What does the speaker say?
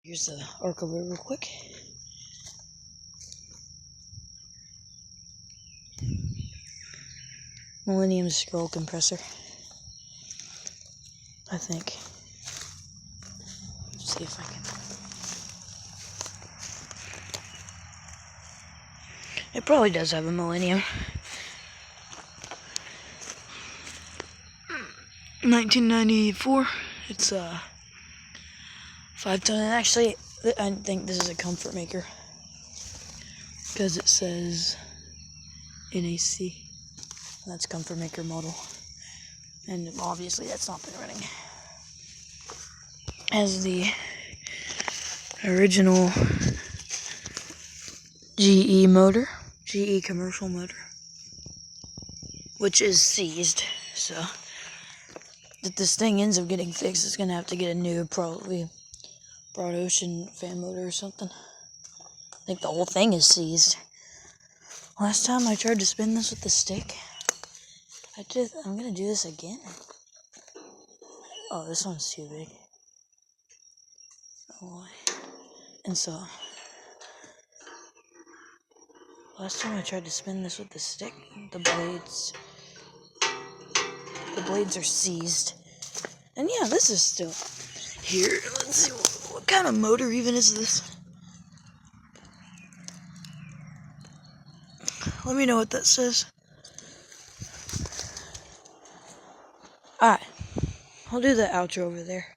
Here's the arc over real quick. Millennium scroll compressor, I think. Let's see if I can. It probably does have a Millennium. 1994. It's 5-ton. And actually, I think this is a Comfortmaker because it says NAC. That's Comfortmaker model, and obviously that's not been running. As the original GE motor, GE commercial motor, which is seized. So if this thing ends up getting fixed, it's gonna have to get a new, probably broad ocean fan motor or something. I think the whole thing is seized. Last time I tried to spin this with the stick, I'm gonna do this again. Oh, this one's too big. Oh, and so, last time I tried to spin this with the stick, the blades are seized. And yeah, this is still here. Let's see, what kind of motor even is this? Let me know what that says. Alright, I'll do the outro over there.